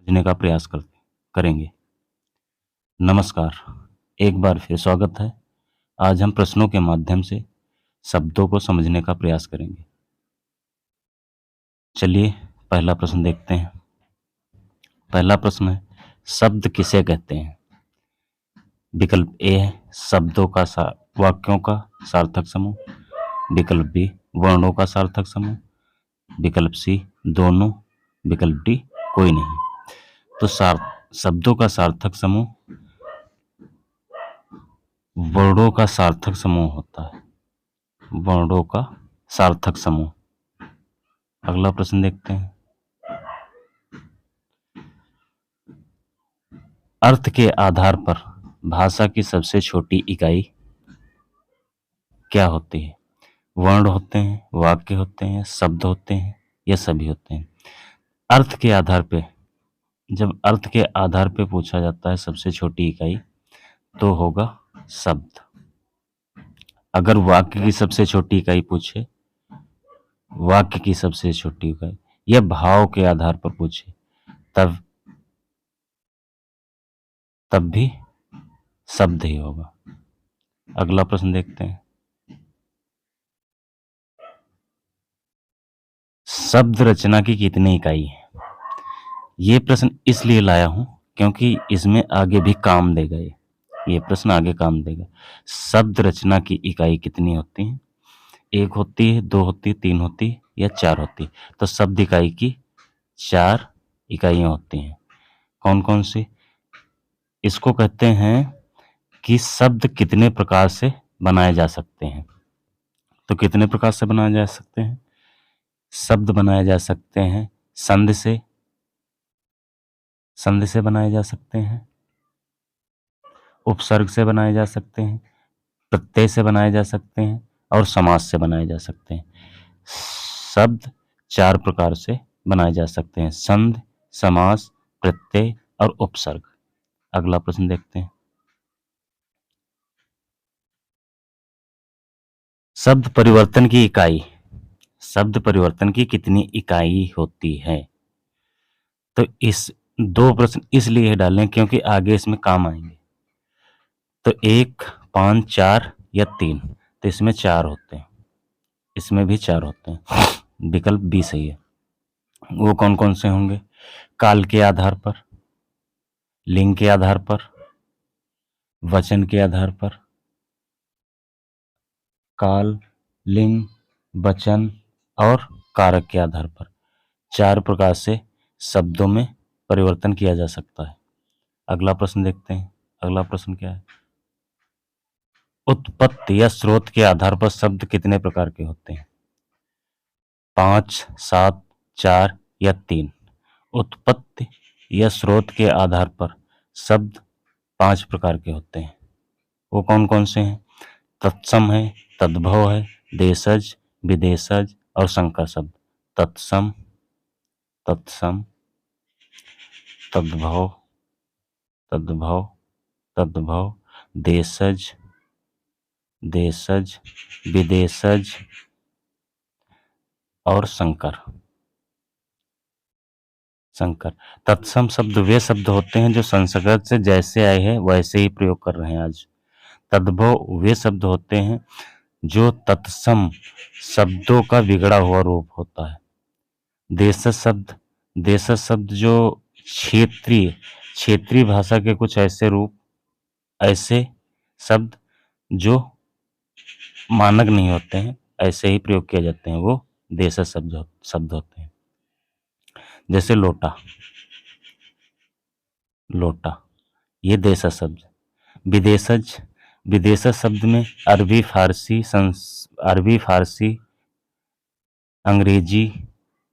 समझने का प्रयास करेंगे। नमस्कार, एक बार फिर स्वागत है। आज हम प्रश्नों के माध्यम से शब्दों को समझने का प्रयास करेंगे। चलिए पहला प्रश्न देखते हैं। पहला प्रश्न है, शब्द किसे कहते हैं? विकल्प ए है शब्दों का वाक्यों का सार्थक समूह। विकल्प बी वर्णों का सार्थक समूह। विकल्प सी दोनों। विकल्प डी कोई नहीं। तो शब्दों का सार्थक समूह वर्णों का सार्थक समूह होता है। वर्णों का सार्थक समूह। अगला प्रश्न देखते हैं। अर्थ के आधार पर भाषा की सबसे छोटी इकाई क्या होती है? वर्ण होते हैं, वाक्य होते हैं, शब्द होते हैं या सभी होते हैं? अर्थ के आधार पे, जब अर्थ के आधार पे पूछा जाता है सबसे छोटी इकाई, तो होगा शब्द। अगर वाक्य की सबसे छोटी इकाई पूछे, वाक्य की सबसे छोटी इकाई, या भाव के आधार पर पूछे, तब भी शब्द ही होगा। अगला प्रश्न देखते हैं। शब्द रचना की कितनी इकाई है? ये प्रश्न इसलिए लाया हूं क्योंकि इसमें आगे भी काम देगा। ये प्रश्न आगे काम देगा। शब्द रचना की इकाई कितनी होती है? एक होती है, दो होती है, तीन होती है या चार होती है? तो शब्द इकाई की चार इकाइयां होती हैं। कौन कौन सी? इसको कहते हैं कि शब्द कितने प्रकार से बनाए जा सकते हैं। तो कितने प्रकार से बनाए जा सकते हैं? शब्द बनाए जा सकते हैं संधि से बनाए जा सकते हैं, उपसर्ग से बनाए जा सकते हैं, प्रत्यय से बनाए जा सकते हैं और समास से बनाए जा सकते हैं। शब्द चार प्रकार से बनाए जा सकते हैं: संधि, समास, प्रत्यय और उपसर्ग। अगला प्रश्न देखते हैं। शब्द परिवर्तन की इकाई, शब्द परिवर्तन की कितनी इकाई होती है? तो इस दो प्रश्न इसलिए डालें क्योंकि आगे इसमें काम आएंगे। तो एक, पांच, चार या तीन? तो इसमें चार होते हैं, इसमें भी चार होते हैं। विकल्प बी सही है। वो कौन कौन से होंगे? काल के आधार पर, लिंग के आधार पर, वचन के आधार पर। काल, लिंग, वचन और कारक के आधार पर चार प्रकार से शब्दों में परिवर्तन किया जा सकता है। अगला प्रश्न देखते हैं। अगला प्रश्न क्या है? उत्पत्ति या स्रोत के आधार पर शब्द कितने प्रकार के होते हैं? पांच, सात, चार या तीन? उत्पत्ति या स्रोत के आधार पर शब्द पांच प्रकार के होते हैं। वो कौन कौन से हैं? तत्सम है, तद्भव है, देशज, विदेशज और संकर शब्द। तत्सम, तत्सम, तद्भव, तद्भव, तद्भव, देशज, देशज, विदेशज और संकर। संकर। तत्सम शब्द वे शब्द होते हैं जो संस्कृत से जैसे आए हैं वैसे ही प्रयोग कर रहे हैं आज। तद्भव वे शब्द होते हैं जो तत्सम शब्दों का बिगड़ा हुआ रूप होता है। देशज शब्द जो क्षेत्रीय क्षेत्रीय भाषा के कुछ ऐसे रूप, ऐसे शब्द जो मानक नहीं होते हैं, ऐसे ही प्रयोग किए जाते हैं, वो देशज शब्द होते हैं। जैसे लोटा, लोटा ये देशज शब्द। विदेशज, विदेशज शब्द में अरबी, फारसी, अंग्रेजी,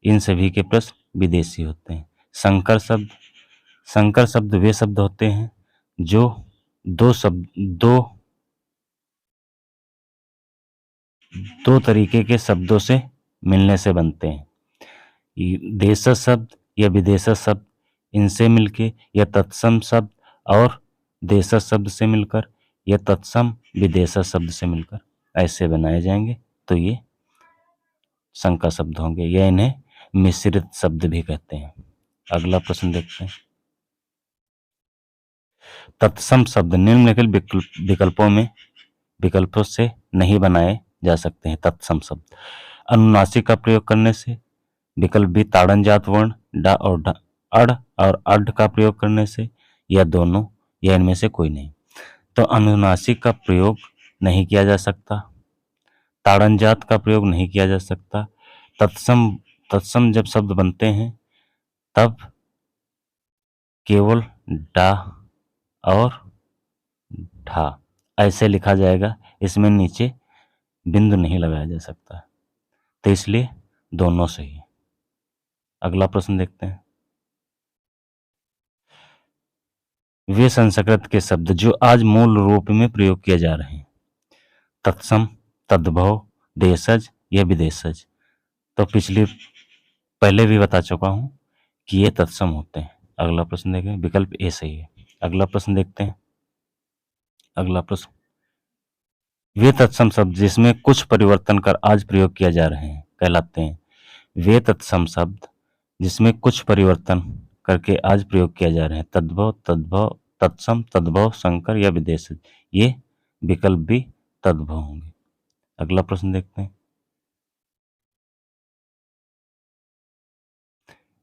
इन सभी के प्रश्न विदेशी होते हैं। संकर शब्द वे शब्द होते हैं जो दो तरीके के शब्दों से मिलने से बनते हैं। देशज शब्द या विदेशज शब्द, इनसे मिलके या तत्सम शब्द और देशज शब्द से मिलकर या तत्सम विदेशज शब्द से मिलकर ऐसे बनाए जाएंगे, तो ये संकर शब्द होंगे या इन्हें मिश्रित शब्द भी कहते हैं। अगला प्रश्न देखते हैं। तत्सम शब्द निम्नलिखित विकल्पों में विकल्पों से नहीं बनाए जा सकते हैं। तत्सम शब्द अनुनासिक का प्रयोग करने से, विकल्प बी ताड़न जात वर्ण डा और ढ, अड़ और अड का प्रयोग करने से, या दोनों, या इनमें से कोई नहीं। तो अनुनासिक का प्रयोग नहीं किया जा सकता, ताड़न जात का प्रयोग नहीं किया जा सकता। तत्सम तत्सम जब शब्द बनते हैं तब केवल डा और ढा ऐसे लिखा जाएगा, इसमें नीचे बिंदु नहीं लगाया जा सकता, तो इसलिए दोनों सही है। अगला प्रश्न देखते हैं। वे संस्कृत के शब्द जो आज मूल रूप में प्रयोग किए जा रहे हैं, तत्सम, तद्भव, देशज या विदेशज। तो पहले भी बता चुका हूं कि ये तत्सम होते हैं। अगला प्रश्न देखें, विकल्प ए सही है। अगला प्रश्न देखते हैं। अगला प्रश्न, वे तत्सम शब्द जिसमें कुछ परिवर्तन कर आज प्रयोग किया जा रहे हैं कहलाते हैं। वे तत्सम शब्द जिसमें कुछ परिवर्तन करके आज प्रयोग किया जा रहे हैं, तद्भव, तद्भव, तत्सम, तद्भव, संकर या विदेशज। ये विकल्प भी तद्भव होंगे। अगला प्रश्न देखते हैं।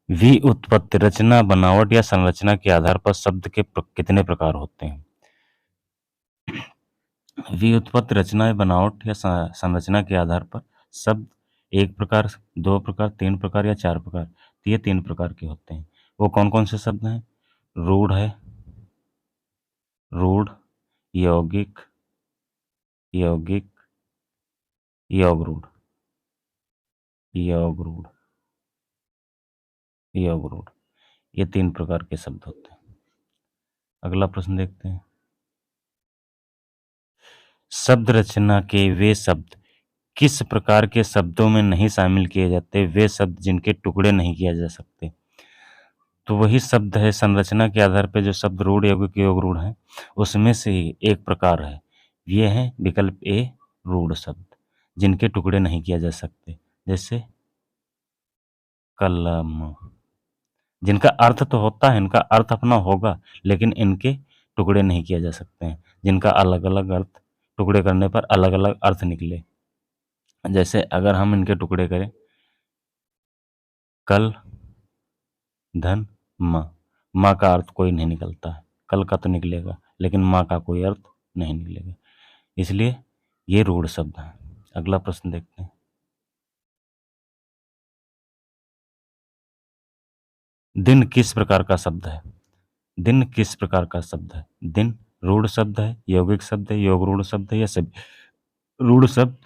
व्युत्पत्ति रचना, बनावट या संरचना के आधार पर शब्द के कितने प्रकार होते हैं? व्युत्पत्ति रचना या बनावट या संरचना के आधार पर शब्द एक प्रकार, दो प्रकार, तीन प्रकार या चार प्रकार। तो ये तीन प्रकार के होते हैं। वो कौन कौन से शब्द हैं? रूढ़ है, रूढ़, यौगिक, यौगिक, यौगरूढ़, यौगरूढ़, यौगरूढ़। ये तीन प्रकार के शब्द होते हैं। अगला प्रश्न देखते हैं। शब्द रचना के वे शब्द किस प्रकार के शब्दों में नहीं शामिल किए जाते? वे शब्द जिनके टुकड़े नहीं किए जा सकते। तो वही शब्द है संरचना के आधार पर जो शब्द रूढ़, यौगिक, यौगरूढ़ है, उसमें से ही एक प्रकार है। ये है विकल्प ए, रूढ़ शब्द जिनके टुकड़े नहीं किया जा सकते। जैसे कलम, जिनका अर्थ तो होता है, इनका अर्थ अपना होगा, लेकिन इनके टुकड़े नहीं किए जा सकते हैं, जिनका अलग अलग अर्थ, टुकड़े करने पर अलग अलग अर्थ निकले। जैसे अगर हम इनके टुकड़े करें, कल, धन, माँ। माँ का अर्थ कोई नहीं निकलता है, कल का तो निकलेगा, लेकिन माँ का कोई अर्थ नहीं निकलेगा, इसलिए ये रूढ़ शब्द है। अगला प्रश्न देखते हैं। दिन किस प्रकार का शब्द है? दिन किस प्रकार का शब्द है? दिन रूढ़ शब्द है, यौगिक शब्द है, योग रूढ़ शब्द है, या सभी रूढ़ शब्द?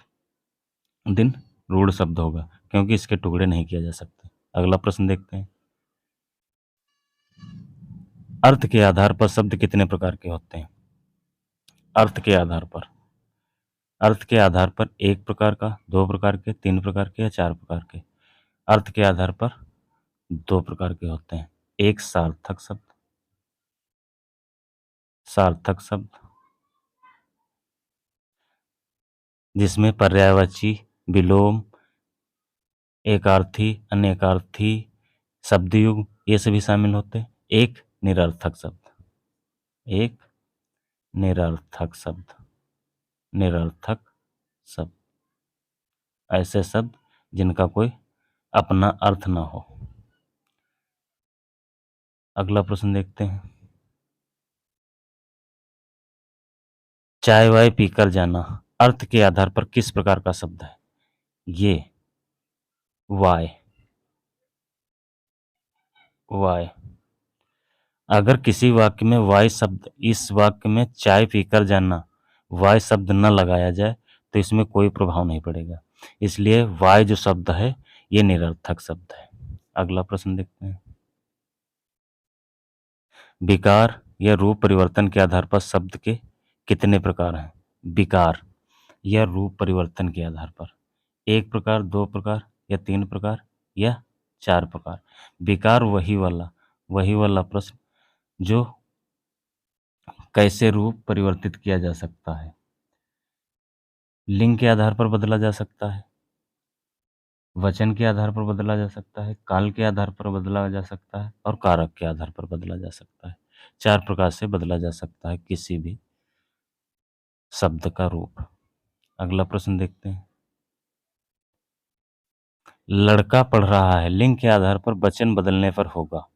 दिन रूढ़ शब्द होगा, क्योंकि इसके टुकड़े नहीं किया जा सकते। अगला प्रश्न देखते हैं। अर्थ के आधार पर शब्द कितने प्रकार के होते हैं? अर्थ के आधार पर, अर्थ के आधार पर एक प्रकार का, दो प्रकार के, तीन प्रकार के या चार प्रकार के। अर्थ के आधार पर दो प्रकार के होते हैं। एक सार्थक शब्द, सार्थक शब्द जिसमें पर्यायवाची, विलोम, एकार्थी, अनेकार्थी, शब्दयुग ये सभी शामिल होते हैं। एक निरर्थक शब्द, एक निरर्थक शब्द, निरर्थक शब्द ऐसे शब्द जिनका कोई अपना अर्थ ना हो। अगला प्रश्न देखते हैं। चाय वाय पीकर जाना अर्थ के आधार पर किस प्रकार का शब्द है? ये वाय, वाय। अगर किसी वाक्य में वाय शब्द, इस वाक्य में चाय पीकर जाना वाय शब्द न लगाया जाए तो इसमें कोई प्रभाव नहीं पड़ेगा, इसलिए वाय जो शब्द है ये निरर्थक शब्द है। अगला प्रश्न देखते हैं। विकार या रूप परिवर्तन के आधार पर शब्द के कितने प्रकार हैं? विकार या रूप परिवर्तन के आधार पर एक प्रकार, दो प्रकार या तीन प्रकार या चार प्रकार। विकार वही वाला प्रश्न जो कैसे रूप परिवर्तित किया जा सकता है। लिंग के आधार पर बदला जा सकता है, वचन के आधार पर बदला जा सकता है, काल के आधार पर बदला जा सकता है और कारक के आधार पर बदला जा सकता है। 4 प्रकार से बदला जा सकता है किसी भी शब्द का रूप। अगला प्रश्न देखते हैं। लड़का पढ़ रहा है, लिंग के आधार पर वचन बदलने पर होगा।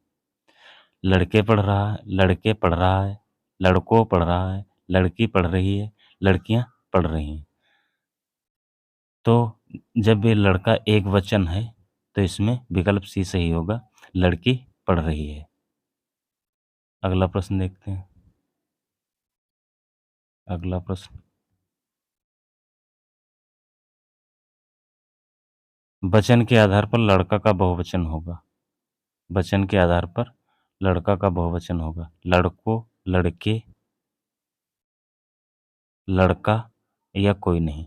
लड़के पढ़ रहा है, लड़के पढ़ रहा है, लड़कों पढ़ रहा है, लड़की पढ़ रही है, लड़कियां पढ़ रही हैं। तो जब ये लड़का एक वचन है तो इसमें विकल्प सी सही होगा, लड़की पढ़ रही है। अगला प्रश्न देखते हैं। अगला प्रश्न, वचन के आधार पर लड़का का बहुवचन होगा। वचन के आधार पर लड़का का बहुवचन होगा। लड़कों, लड़के, लड़का या कोई नहीं।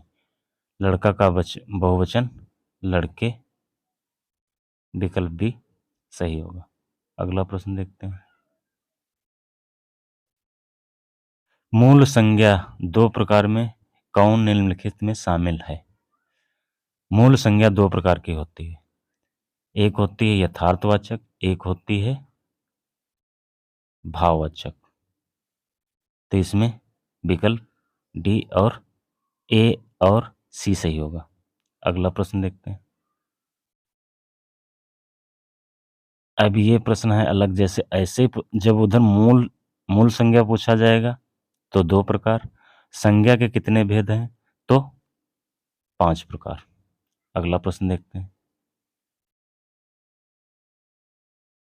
लड़का का बहुवचन लड़के, विकल्प भी सही होगा। अगला प्रश्न देखते हैं। मूल संज्ञा दो प्रकार में कौन निम्नलिखित में शामिल है? मूल संज्ञा दो प्रकार की होती है। एक होती है यथार्थवाचक, एक होती है भाववाचक। तो इसमें विकल्प डी और ए और सी सही होगा। अगला प्रश्न देखते हैं। अब ये प्रश्न है अलग, जैसे ऐसे जब उधर मूल मूल संज्ञा पूछा जाएगा तो दो प्रकार, संज्ञा के कितने भेद हैं तो 5 प्रकार। अगला प्रश्न देखते हैं।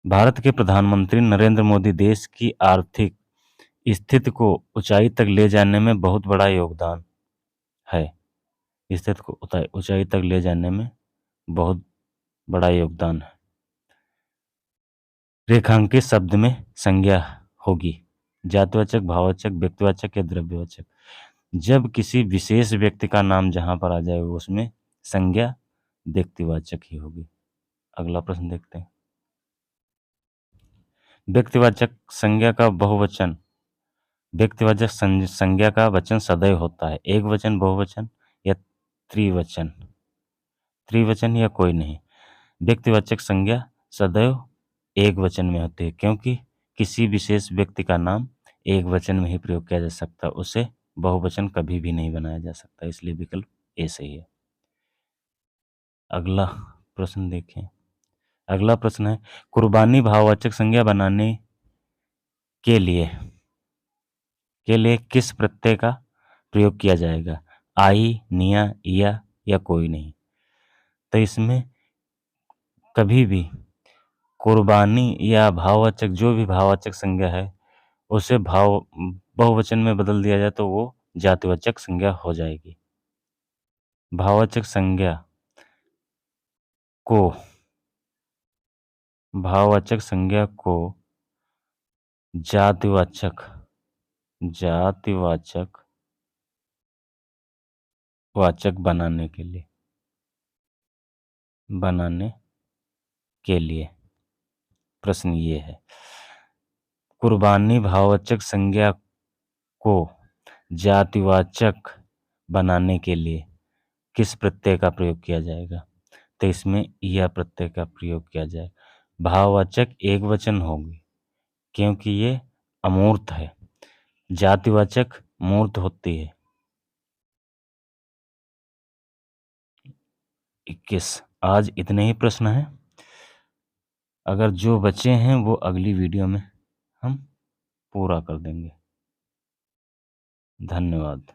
भारत के प्रधानमंत्री नरेंद्र मोदी देश की आर्थिक स्थिति को ऊंचाई तक ले जाने में बहुत बड़ा योगदान है। स्थिति को ऊंचाई तक ले जाने में बहुत बड़ा योगदान है। रेखांकित शब्द में संज्ञा होगी जातिवाचक, भाववाचक, व्यक्तिवाचक या द्रव्यवाचक। जब किसी विशेष व्यक्ति का नाम जहां पर आ जाएगा उसमें संज्ञा व्यक्तिवाचक ही होगी। अगला प्रश्न देखते हैं। व्यक्तिवाचक संज्ञा का बहुवचन, व्यक्तिवाचक संज्ञा का वचन सदैव होता है। एक वचन, बहुवचन या त्रिवचन, त्रिवचन या कोई नहीं। व्यक्तिवाचक संज्ञा सदैव एक वचन में होती है क्योंकि किसी विशेष व्यक्ति का नाम एक वचन में ही प्रयोग किया जा सकता है, उसे बहुवचन कभी भी नहीं बनाया जा सकता, इसलिए विकल्प ए सही है। अगला प्रश्न देखें। अगला प्रश्न है कुर्बानी भाववाचक संज्ञा बनाने के लिए किस प्रत्यय का प्रयोग किया जाएगा? आई, निया, या कोई नहीं। तो इसमें कभी भी कुर्बानी या भाववाचक, जो भी भाववाचक संज्ञा है उसे भाव बहुवचन में बदल दिया जाए तो वो जातिवाचक संज्ञा हो जाएगी। भाववाचक संज्ञा को भाववाचक संज्ञा को जातिवाचक वाचक बनाने के लिए प्रश्न ये है, कुर्बानी भाववाचक संज्ञा को जातिवाचक बनाने के लिए किस प्रत्यय का प्रयोग किया जाएगा? तो इसमें यह प्रत्यय का प्रयोग किया जाए। भाववाचक एक वचन होगी क्योंकि ये अमूर्त है, जातिवाचक मूर्त होती है। 21 आज इतने ही प्रश्न हैं। अगर जो बचे हैं वो अगली वीडियो में हम पूरा कर देंगे। धन्यवाद।